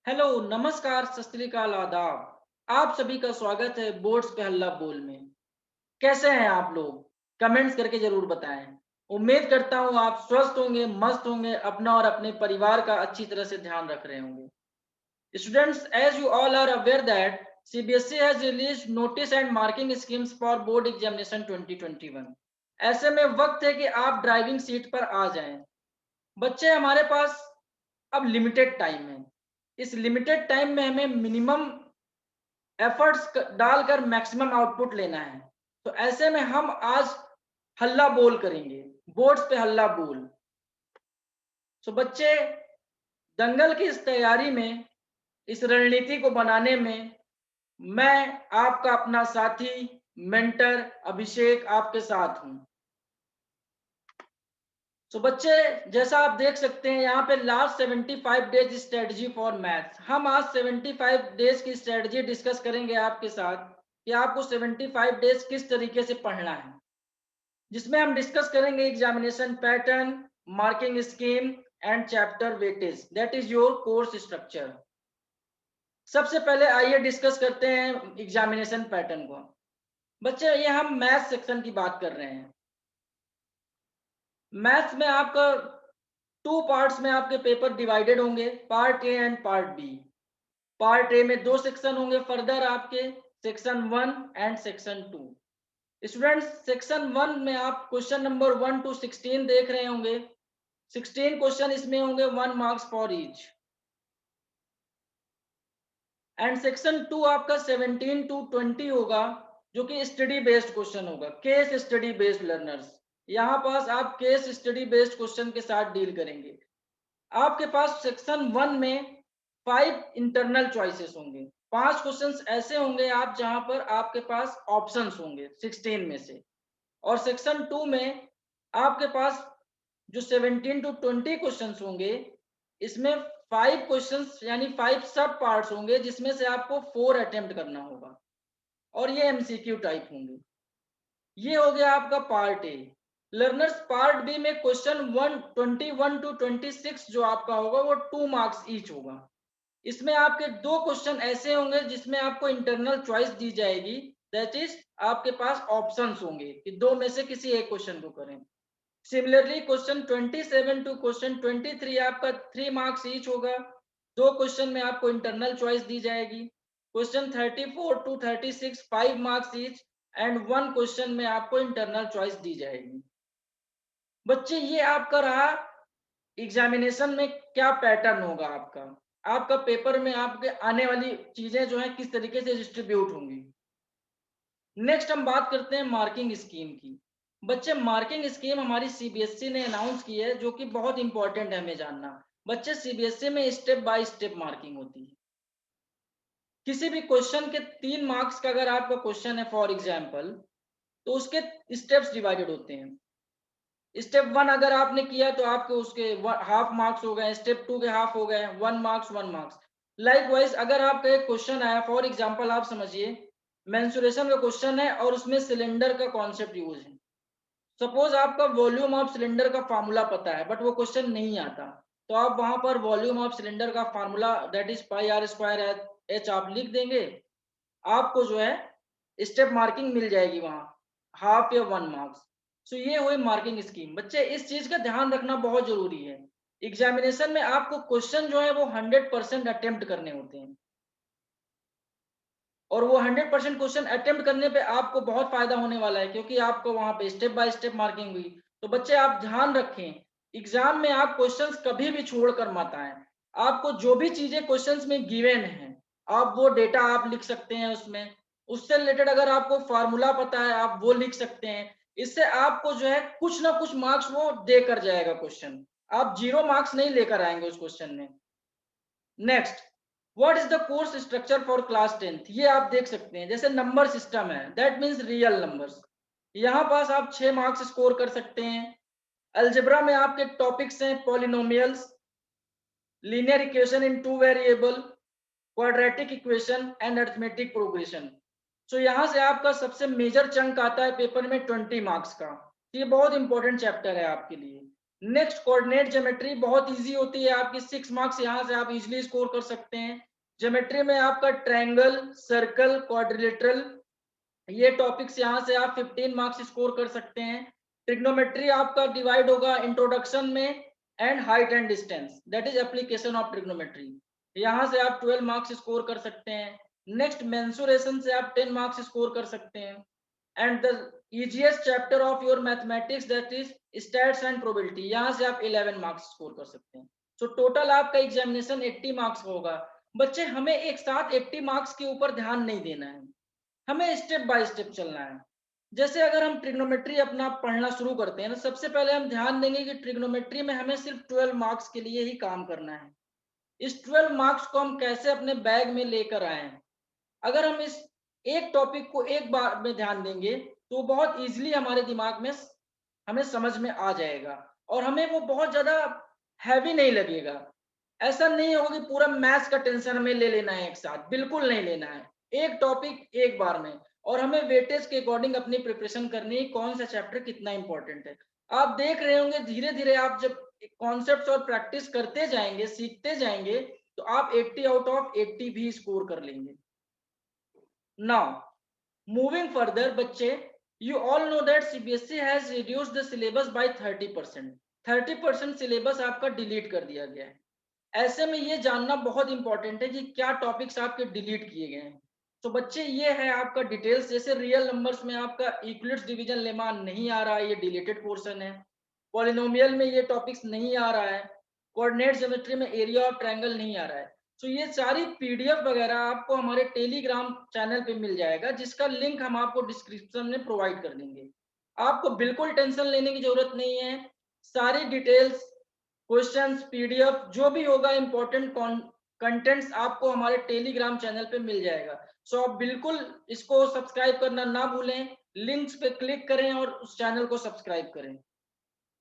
Hello, नमस्कार, सत श्री अकाल, आदाब। आप सभी का स्वागत है बोर्ड्स पे हल्ला बोल में। कैसे हैं आप लोग? कमेंट्स करके जरूर बताएं। उम्मीद करता हूँ आप स्वस्थ होंगे, मस्त होंगे, अपना और अपने परिवार का अच्छी तरह से ध्यान रख रहे होंगे। Students, as you all are aware that CBSE has released notice and marking schemes for board examination 2021। ऐसे में वक्त है कि आप ड्राइविंग सीट पर आ जाएं। बच्चे, हमारे पास अब लिमिटेड टाइम है। इस लिमिटेड टाइम में हमें मिनिमम एफर्ट्स डालकर मैक्सिमम आउटपुट लेना है। तो ऐसे में हम आज हल्ला बोल करेंगे, बोर्ड्स पे हल्ला बोल। सो बच्चे, दंगल की इस तैयारी में, इस रणनीति को बनाने में मैं आपका अपना साथी मेंटर अभिषेक आपके साथ हूं। तो बच्चे, जैसा आप देख सकते हैं यहाँ पे last 75 days strategy for maths. हम आज 75 डेज की स्ट्रेटजी डिस्कस करेंगे आपके साथ कि आपको 75 डेज किस तरीके से पढ़ना है, जिसमें हम डिस्कस करेंगे examination pattern, marking scheme and chapter weightage, that is your course structure. सबसे पहले आइए डिस्कस करते हैं एग्जामिनेशन पैटर्न को। बच्चे, ये हम मैथ सेक्शन की बात कर रहे हैं। मैथ्स में आपका टू पार्ट्स में आपके पेपर डिवाइडेड होंगे, part A and part B. Part A में दो सेक्शन होंगे, फर्दर आपके section 1 and section 2। Students, section 1 में आप क्वेश्चन नंबर 1 टू 16 देख रहे होंगे। 16 क्वेश्चन इसमें होंगे, 1 marks for each. And section 2 आपका 17 टू 20 होगा, जो कि स्टडी बेस्ड क्वेश्चन होगा, केस स्टडी बेस्ड लर्नर्स। यहाँ पास आप केस स्टडी बेस्ड क्वेश्चन के साथ डील करेंगे। आपके पास सेक्शन 1 में 5 इंटरनल चॉइसेस होंगे। 5 क्वेश्चंस ऐसे होंगे आप जहां पर आपके पास ऑप्शंस होंगे 16 में से। और सेक्शन 2 में आपके पास जो 17 टू 20 क्वेश्चंस होंगे, इसमें 5 क्वेश्चंस यानी 5 सब पार्ट्स होंगे, जिसमें से आपको 4 अटेम्प्ट करना होगा और ये MCQ टाइप होंगे। ये हो गया आपका part A. Learners, part B में क्वेश्चन 121 टू 26 जो आपका होगा वो 2 मार्क्स ईच होगा। इसमें आपके दो क्वेश्चन ऐसे होंगे जिसमें आपको इंटरनल चॉइस दी जाएगी, दैट इज आपके पास ऑप्शंस होंगे कि दो में से किसी एक क्वेश्चन को करें। सिमिलरली क्वेश्चन 27 टू क्वेश्चन 23 आपका 3 मार्क्स ईच होगा। दो क्वेश्चन में आपको इंटरनल चॉइस दी जाएगी। Question 34 to 36 5 marks each and 1 question में आपको इंटरनल चॉइस दी जाएगी। बच्चे, ये आपका रहा एग्जामिनेशन में क्या पैटर्न होगा आपका। आपका पेपर में आपके आने वाली चीजें जो है किस तरीके से डिस्ट्रीब्यूट होंगी। नेक्स्ट हम बात करते हैं मार्किंग स्कीम की। बच्चे, मार्किंग स्कीम हमारी CBSE ने अनाउंस की है, जो कि बहुत इंपॉर्टेंट है हमें जानना। बच्चे, CBSE में स्टेप बाय स्टेप मार्किंग होती है। किसी भी क्वेश्चन के 3 मार्क्स का अगर आपका क्वेश्चन है फॉर एग्जाम्पल, तो उसके स्टेप्स डिवाइडेड होते हैं। स्टेप 1 अगर आपने किया तो आपके उसके हाफ मार्क्स हो गए, स्टेप 2 के हाफ हो गए, 1 मार्क्स 1 मार्क्स। लाइक वाइज अगर आपका एक क्वेश्चन आया, फॉर एग्जांपल आप समझिए मेंसुरेशन का क्वेश्चन है और उसमें सिलेंडर का कॉन्सेप्ट यूज है। सपोज आपका वॉल्यूम ऑफ सिलेंडर का फार्मूला पता है बट वो क्वेश्चन नहीं आता, तो आप वहां पर वॉल्यूम ऑफ सिलेंडर का formula that is pi r square h आप लिख देंगे। आपको जो है स्टेप मार्किंग मिल जाएगी वहां, हाफ या 1 मार्क्स। सो ये हुई मार्किंग स्कीम। बच्चे, इस चीज का ध्यान रखना बहुत जरूरी है। एग्जामिनेशन में आपको क्वेश्चन जो है वो 100% अटेम्प्ट करने होते हैं, और वो 100% क्वेश्चन अटेम्प्ट करने पे आपको बहुत फायदा होने वाला है, क्योंकि आपको वहां पे स्टेप बाय स्टेप मार्किंग हुई। तो बच्चे, आप ध्यान रखें, एग्जाम में आप क्वेश्चंस कभी भी छोड़कर मत आए। आपको जो भी चीजें क्वेश्चंस में गिवन है, आप वो डेटा आप लिख सकते हैं उसमें। उससे रिलेटेड अगर आपको फार्मूला पता है आप वो लिख सकते हैं। इससे आपको जो है कुछ ना कुछ मार्क्स वो दे कर जाएगा क्वेश्चन। आप 0 मार्क्स नहीं लेकर आएंगे उस क्वेश्चन में। Next, what is the course structure for class 10th? ये आप देख सकते हैं, जैसे नंबर सिस्टम है, दैट मीन्स रियल नंबर्स। यहाँ पास आप 6 मार्क्स स्कोर कर सकते हैं। अलजेब्रा में आपके टॉपिक्स हैं polynomials, linear equation in 2 variable, quadratic equation and arithmetic progression. So यहाँ से आपका सबसे मेजर चंक आता है पेपर में 20 मार्क्स का। ये बहुत इंपॉर्टेंट चैप्टर है आपके लिए। नेक्स्ट कोऑर्डिनेट ज्योमेट्री बहुत इजी होती है आपकी, 6 मार्क्स यहाँ से आप इजीली स्कोर कर सकते हैं। ज्योमेट्री में आपका ट्रायंगल, सर्कल, क्वाड्रिलेटरल, ये टॉपिक्स यहाँ से आप 15 मार्क्स स्कोर कर सकते हैं। ट्रिग्नोमेट्री आपका डिवाइड होगा इंट्रोडक्शन में and height and distance, that is application of trigonometry, यहाँ से आप 12 मार्क्स स्कोर कर सकते हैं। नेक्स्ट मेंसुरेशन से आप 10 मार्क्स स्कोर कर सकते हैं। And the easiest chapter of your mathematics that is stats and probability, यहाँ से आप 11 मार्क्स स्कोर कर सकते हैं। सो टोटल आपका एग्जामिनेशन 80 मार्क्स का होगा। बच्चे हमें एक साथ 80 मार्क्स के ऊपर ध्यान नहीं देना है, हमें स्टेप बाय स्टेप चलना है। जैसे अगर हम ट्रिग्नोमेट्री अपना पढ़ना शुरू करते हैं तो सबसे पहले हम ध्यान देंगे कि ट्रिग्नोमेट्री में हमें सिर्फ 12 मार्क्स के लिए ही काम करना है। इस 12 मार्क्स को हम कैसे अपने बैग में लेकर आए, अगर हम इस एक टॉपिक को एक बार में ध्यान देंगे तो बहुत इजीली हमारे दिमाग में हमें समझ में आ जाएगा और हमें वो बहुत ज्यादा हैवी नहीं लगेगा। ऐसा नहीं होगा कि पूरा मैथ्स का टेंशन हमें ले लेना है एक साथ, बिल्कुल नहीं लेना है। एक टॉपिक एक बार में, और हमें वेटेज के अकॉर्डिंग अपनी प्रिपरेशन करनी है, कौन सा चैप्टर कितना इंपॉर्टेंट है। आप देख रहे होंगे धीरे धीरे आप जब कॉन्सेप्ट्स और प्रैक्टिस करते जाएंगे, सीखते जाएंगे, तो आप 80 आउट ऑफ 80 भी स्कोर कर लेंगे। नाउ मूविंग फर्दर बच्चे, you all know that CBSE has reduced the syllabus by 30%। 30% syllabus आपका डिलीट कर दिया गया है। ऐसे में ये जानना बहुत इंपॉर्टेंट है कि क्या टॉपिक्स आपके डिलीट किए गए हैं। तो बच्चे ये है आपका डिटेल्स, जैसे रियल नंबर्स में आपका इक्विलिट्स डिवीजन लेमा नहीं आ रहा है, ये डिलीटेड पोर्शन है। पॉलिनोमियल में ये टॉपिक्स नहीं आ रहा है। कोऑर्डिनेट ज्योमेट्री में एरिया ऑफ ट्रायंगल नहीं आ रहा है। तो ये सारी पीडीएफ वगैरह आपको हमारे टेलीग्राम चैनल पे मिल जाएगा, जिसका लिंक हम आपको डिस्क्रिप्शन में प्रोवाइड कर देंगे। आपको बिल्कुल टेंशन लेने की जरूरत नहीं है। सारी डिटेल्स, क्वेश्चंस, पीडीएफ जो भी होगा, इंपॉर्टेंट कंटेंट्स आपको हमारे टेलीग्राम चैनल पे मिल जाएगा। सो आप बिल्कुल इसको सब्सक्राइब करना ना भूलें, लिंक्स पे क्लिक करें और उस चैनल को सब्सक्राइब करें।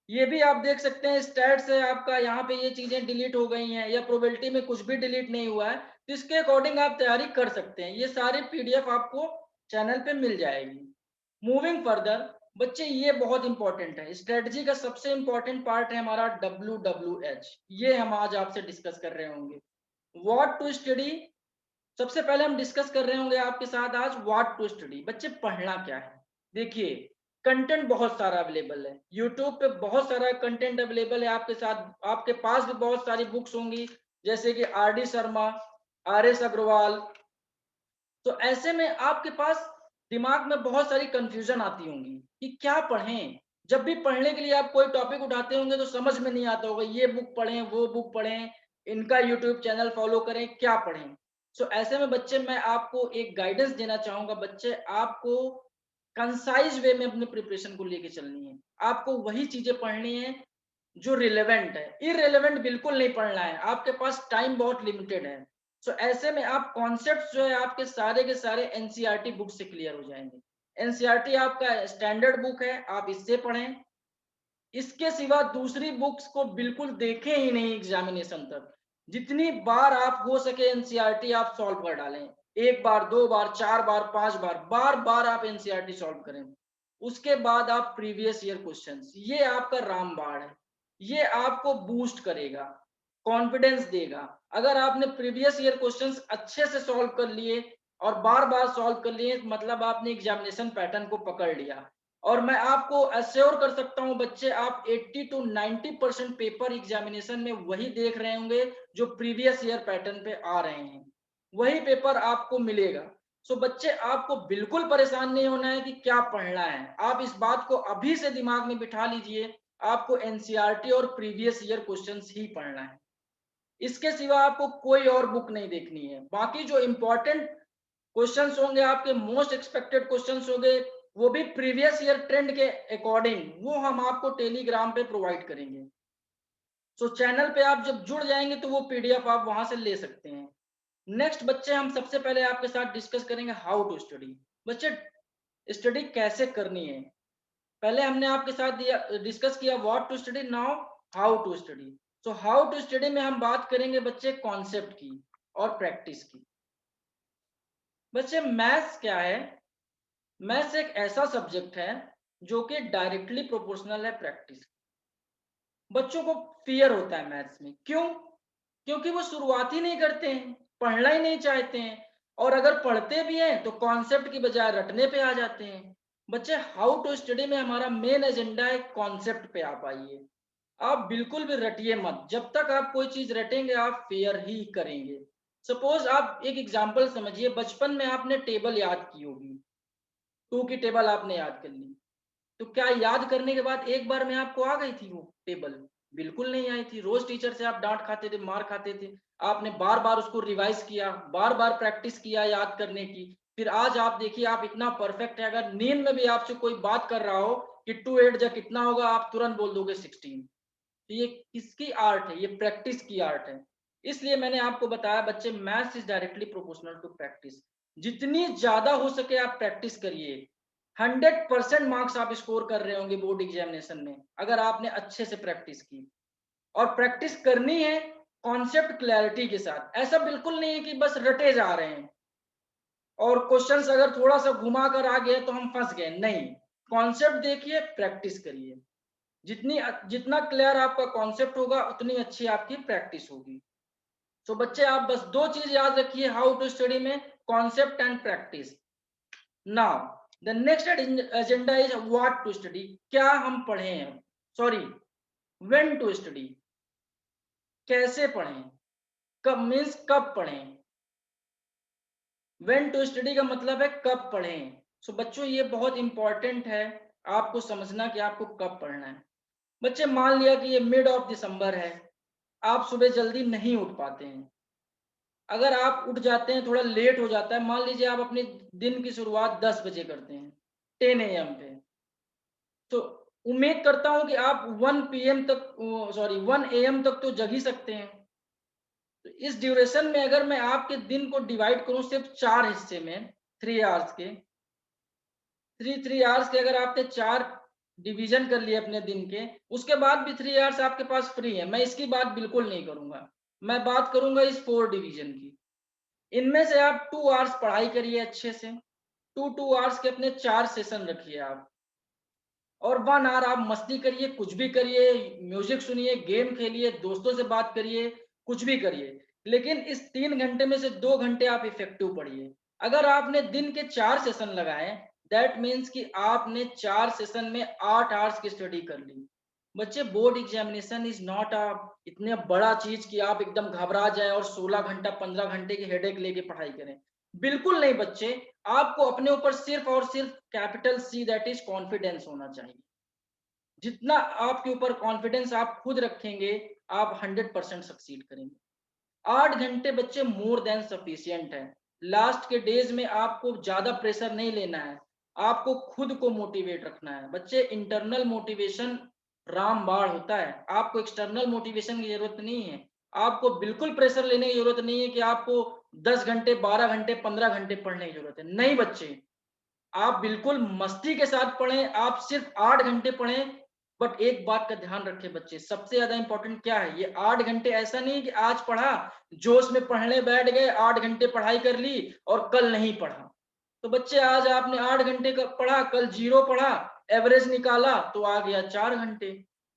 ये भी आप देख सकते हैं स्टैट्स है आपका, यहाँ पे ये चीजें डिलीट हो गई हैं, या प्रोबेबिलिटी में कुछ भी डिलीट नहीं हुआ है, तो इसके अकॉर्डिंग आप तैयारी कर सकते हैं। ये सारी पीडीएफ आपको चैनल पे मिल जाएगी। मूविंग फर्दर बच्चे, ये बहुत इंपॉर्टेंट है, स्ट्रेटजी का सबसे इंपॉर्टेंट पार्ट है हमारा WWH। ये हम आज आपसे डिस्कस कर रहे होंगे। व्हाट टू स्टडी, सबसे पहले हम डिस्कस कर रहे होंगे आपके साथ आज व्हाट टू स्टडी। बच्चे पढ़ना क्या है, देखिए कंटेंट बहुत सारा अवेलेबल है, यूट्यूब पे बहुत सारा कंटेंट अवेलेबल है आपके साथ, आपके पास भी बहुत सारी बुक्स होंगी, जैसे कि RD शर्मा, RS अग्रवाल। तो ऐसे में आपके पास दिमाग में बहुत सारी कंफ्यूजन आती होंगी कि क्या पढ़ें। जब भी पढ़ने के लिए आप कोई टॉपिक उठाते होंगे तो समझ में नहीं आता होगा, ये बुक पढ़ें, वो बुक पढ़ें, इनका यूट्यूब चैनल फॉलो करें, क्या पढ़ें। सो ऐसे में बच्चे मैं आपको एक गाइडेंस देना चाहूंगा। बच्चे आपको कंसाइज वे में अपनी प्रिपरेशन को लेके चलनी है। आपको वही चीजें पढ़नी है जो रिलेवेंट है, इररिलेवेंट बिल्कुल नहीं पढ़ना है। आपके पास टाइम बहुत लिमिटेड है। सो ऐसे में आप कॉन्सेप्ट्स जो है आपके सारे एनसीईआरटी बुक से क्लियर हो जाएंगे। एनसीईआरटी आपका स्टैंडर्ड बुक है, आप इससे पढ़ें। इसके सिवा दूसरी बुक्स को बिल्कुल देखें ही नहीं एग्जामिनेशन तक। जितनी बार आप हो सके एनसीईआरटी आप सॉल्व कर डालें, एक बार, दो बार, चार बार, पांच बार, बार बार आप एनसीईआरटी सॉल्व करें। उसके बाद आप प्रीवियस ईयर क्वेश्चंस, ये आपका रामबाण है, ये आपको बूस्ट करेगा, कॉन्फिडेंस देगा। अगर आपने प्रीवियस ईयर क्वेश्चंस अच्छे से सॉल्व कर लिए और बार बार सॉल्व कर लिए, मतलब आपने एग्जामिनेशन पैटर्न को पकड़ लिया। और मैं आपको अश्योर कर सकता हूं बच्चे, आप 80 to 90% पेपर एग्जामिनेशन में वही देख रहे होंगे जो प्रीवियस ईयर पैटर्न पे आ रहे हैं, वही पेपर आपको मिलेगा। सो बच्चे आपको बिल्कुल परेशान नहीं होना है कि क्या पढ़ना है। आप इस बात को अभी से दिमाग में बिठा लीजिए, आपको एनसीईआरटी और प्रीवियस ईयर क्वेश्चंस ही पढ़ना है। इसके सिवा आपको कोई और बुक नहीं देखनी है। बाकी जो इंपॉर्टेंट क्वेश्चंस होंगे, आपके मोस्ट एक्सपेक्टेड क्वेश्चंस होंगे, वो भी प्रीवियस ईयर ट्रेंड के अकॉर्डिंग, वो हम आपको टेलीग्राम पे प्रोवाइड करेंगे। सो चैनल पे आप जब जुड़ जाएंगे तो वो पीडीएफ आप वहां से ले सकते हैं। नेक्स्ट बच्चे, हम सबसे पहले आपके साथ डिस्कस करेंगे हाउ टू स्टडी। बच्चे स्टडी कैसे करनी है, पहले हमने आपके साथ दिया डिस्कस किया what to study, now how to study. So how to study में हम बात करेंगे बच्चे कॉन्सेप्ट की और प्रैक्टिस की। बच्चे मैथ्स क्या है, मैथ्स एक ऐसा सब्जेक्ट है जो कि डायरेक्टली प्रोपोर्शनल है प्रैक्टिस। बच्चों को फियर होता है मैथ्स में। क्यों? क्योंकि वो शुरुआत ही नहीं करते हैं, पढ़ना ही नहीं चाहते हैं, और अगर पढ़ते भी हैं तो कॉन्सेप्ट की बजाय रटने पे आ जाते हैं। बच्चे, हाउ टू स्टडी में हमारा मेन एजेंडा है कॉन्सेप्ट पे आप आइए। आप बिल्कुल भी रटिए मत। जब तक आप कोई चीज रटेंगे आप फेयर ही करेंगे। सपोज आप एक एग्जांपल समझिए, बचपन में आपने टेबल याद की होगी, टू की टेबल आपने याद कर ली, तो क्या याद करने के बाद एक बार में आपको आ गई थी वो टेबल? बिल्कुल नहीं आई थी। रोज टीचर से आप डांट खाते थे, मार खाते थे। आपने बार बार उसको रिवाइज किया, बार बार प्रैक्टिस किया याद करने की। फिर आज आप देखिए, आप इतना परफेक्ट है, अगर नींद में भी आपसे कोई बात कर रहा हो कि 2 8 जा कितना होगा, आप तुरंत बोल दोगे 16। तो ये किसकी आर्ट है? ये प्रैक्टिस की आर्ट है। इसलिए मैंने आपको बताया बच्चे, maths is directly proportional to practice. जितनी ज्यादा हो सके आप प्रैक्टिस करिए। 100% मार्क्स आप स्कोर कर रहे होंगे बोर्ड एग्जामिनेशन में अगर आपने अच्छे से प्रैक्टिस की। और प्रैक्टिस करनी है कॉन्सेप्ट क्लैरिटी के साथ। ऐसा बिल्कुल नहीं है कि बस रटे जा रहे हैं और क्वेश्चंस अगर थोड़ा सा घुमा कर आ गए तो हम फंस गए। नहीं, कॉन्सेप्ट देखिए, प्रैक्टिस करिए। जितनी जितना क्लियर आपका कॉन्सेप्ट होगा उतनी अच्छी आपकी प्रैक्टिस होगी। तो बच्चे, आप बस दो चीज याद रखिए हाउ टू स्टडी में, concept and practice. Now the next agenda is what to study. क्या हम पढ़ें? सॉरी, व्हेन टू स्टडी, कैसे पढ़ें? कब मीन्स कब पढ़ें? व्हेन टू स्टडी का मतलब है कब पढ़ें। सो बच्चों, ये बहुत इंपॉर्टेंट है आपको समझना कि आपको कब पढ़ना है। बच्चे, मान लिया कि ये मिड ऑफ दिसंबर है, आप सुबह जल्दी नहीं उठ पाते हैं। अगर आप उठ जाते हैं, थोड़ा लेट हो जाता है, मान लीजिए आप अपने दिन की शुरुआत 10 बजे करते हैं, 10 AM पे, तो उम्मीद करता हूं कि आप 1 PM तक, सॉरी 1 AM तक तो जग ही सकते हैं। तो इस ड्यूरेशन में अगर मैं आपके दिन को डिवाइड करूं सिर्फ 4 हिस्से में, 3 आवर्स के, 3 3 आवर्स के अगर आपने 4 डिवीजन कर लिए अपने दिन के, उसके बाद भी 3 आवर्स आपके पास फ्री है। मैं इसकी बात बिल्कुल नहीं करूंगा, मैं बात करूंगा इस 4 डिवीजन की। इनमें से आप 2 आवर्स पढ़ाई करिए अच्छे से, 2 2 आवर्स के अपने 4 सेशन रखिए आप, और 1 आवर आप मस्ती करिए, कुछ भी करिए, म्यूजिक सुनिए, गेम खेलिए, दोस्तों से बात करिए, कुछ भी करिए। लेकिन इस 3 घंटे में से 2 घंटे आप इफेक्टिव पढ़िए। अगर आपने दिन के 4 सेशन लगाए, दैट मीन्स कि आपने 4 सेशन में 8 आवर्स की स्टडी कर ली। बच्चे, board examination is not a इतने बड़ा चीज कि आप एकदम घबरा जाए और 16 घंटा 15 घंटे की हेडेक लेके पढ़ाई करें। बिल्कुल नहीं बच्चे, आपको अपने ऊपर सिर्फ और सिर्फ capital see that is confidence होना चाहिए। जितना आपके ऊपर कॉन्फिडेंस आप खुद रखेंगे, आप 100% सक्सीड करेंगे। 8 घंटे बच्चे मोर देन सफिशियंट है। लास्ट के डेज में आपको ज्यादा प्रेशर नहीं लेना है, आपको खुद को मोटिवेट रखना है। बच्चे, इंटरनल मोटिवेशन रामबाण होता है, आपको एक्सटर्नल मोटिवेशन की जरूरत नहीं है। आपको बिल्कुल प्रेशर लेने की जरूरत नहीं है कि आपको 10 घंटे 12 घंटे 15 घंटे पढ़ने की जरूरत है। नहीं बच्चे, आप बिल्कुल मस्ती के साथ पढ़ें, आप सिर्फ 8 घंटे पढ़ें। बट एक बात का ध्यान रखें बच्चे, सबसे ज्यादा इंपॉर्टेंट क्या है, ये 8 घंटे ऐसा नहीं कि आज पढ़ा, जोश में पढ़ने बैठ गए, 8 घंटे पढ़ाई कर ली और कल नहीं पढ़ा। तो बच्चे, आज आपने 8 घंटे का पढ़ा, कल 0 पढ़ा, एवरेज निकाला तो आ गया 4 घंटे।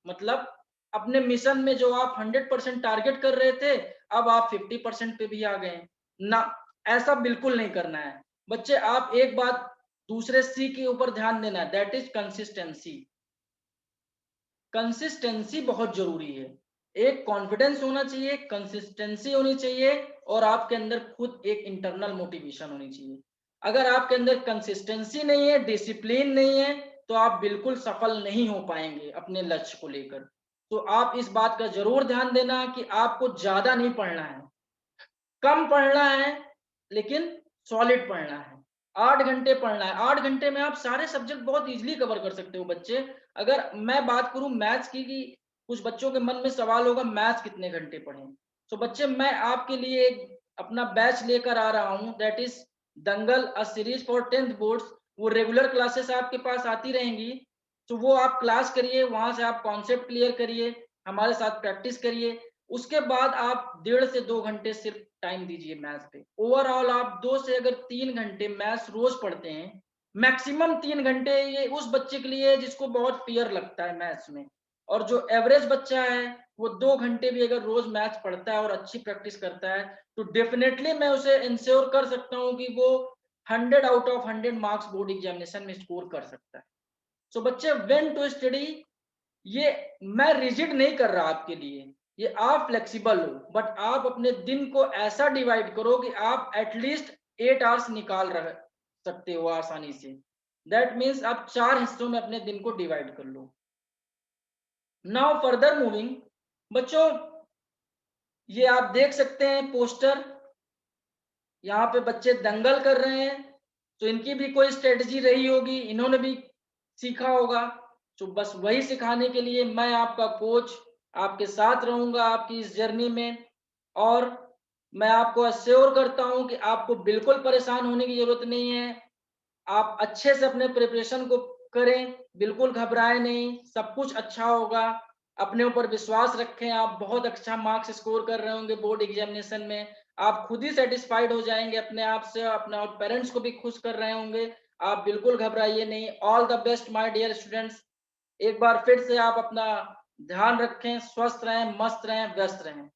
मतलब अपने मिशन में जो आप 100% टारगेट कर रहे थे, अब आप 50% पे भी आ गए ना। ऐसा बिल्कुल नहीं करना है बच्चे। आप एक बात दूसरे सी के ऊपर ध्यान देना है, दैट इज कंसिस्टेंसी। कंसिस्टेंसी बहुत जरूरी है। एक कॉन्फिडेंस होना चाहिए, कंसिस्टेंसी होनी चाहिए, और आपके अंदर खुद एक इंटरनल मोटिवेशन होनी चाहिए। अगर आपके अंदर कंसिस्टेंसी नहीं है, डिसिप्लिन नहीं है, तो आप बिल्कुल सफल नहीं हो पाएंगे अपने लक्ष्य को लेकर। तो आप इस बात का जरूर ध्यान देना कि आपको ज्यादा नहीं पढ़ना है, कम पढ़ना है, लेकिन सॉलिड पढ़ना है। 8 घंटे पढ़ना है। 8 घंटे में आप सारे सब्जेक्ट बहुत इजीली कवर कर सकते हो बच्चे। अगर मैं बात करूं मैथ्स की, कि कुछ बच्चों के मन में सवाल होगा मैथ्स कितने घंटे पढ़ें, तो बच्चे मैं आपके लिए एक अपना बैच लेकर आ रहा हूं, that is Dangal a series for 10th boards. वो रेगुलर क्लासेस आपके पास आती रहेंगी, तो वो आप क्लास करिए, वहां से आप कॉन्सेप्ट क्लियर करिए, हमारे साथ प्रैक्टिस करिए। उसके बाद आप 1.5 से 2 घंटे सिर्फ टाइम दीजिए मैथ्स पे। ओवरऑल आप 2 से अगर 3 घंटे मैथ्स रोज पढ़ते हैं, मैक्सिमम 3 घंटे, ये उस बच्चे के लिए जिसको बहुत फियर लगता है मैथ्स में, और जो एवरेज बच्चा है वो 2 घंटे भी अगर रोज मैथ्स पढ़ता है और अच्छी प्रैक्टिस करता है तो डेफिनेटली मैं उसे इंश्योर कर सकता हूँ कि वो 100 out of 100 marks board examination में स्कोर कर सकता है। सो बच्चे व्हेन टू स्टडी, ये मैं रिजिड नहीं कर रहा आपके लिए, ये आप फ्लेक्सिबल हो, बट आप अपने दिन को ऐसा डिवाइड करो कि आप एटलीस्ट 8 आवर्स निकाल रह सकते हो आसानी से। दैट मीन्स आप 4 हिस्सों में अपने दिन को डिवाइड कर लो। नाउ फर्दर मूविंग, बच्चों ये आप देख सकते हैं पोस्टर, यहाँ पे बच्चे दंगल कर रहे हैं, तो इनकी भी कोई स्ट्रेटजी रही होगी, इन्होंने भी सीखा होगा। तो बस वही सिखाने के लिए मैं आपका कोच आपके साथ रहूंगा आपकी इस जर्नी में, और मैं आपको अश्योर करता हूं कि आपको बिल्कुल परेशान होने की जरूरत नहीं है। आप अच्छे से अपने प्रिपरेशन को करें, बिल्कुल घबराएं नहीं, सब कुछ अच्छा होगा। अपने ऊपर विश्वास रखें, आप बहुत अच्छा मार्क्स स्कोर कर रहे होंगे बोर्ड एग्जामिनेशन में। आप खुद ही सेटिस्फाइड हो जाएंगे अपने आप से, अपने और पेरेंट्स को भी खुश कर रहे होंगे। आप बिल्कुल घबराइए नहीं। All the best my dear students. एक बार फिर से आप अपना ध्यान रखें, स्वस्थ रहें, मस्त रहें, व्यस्त रहें।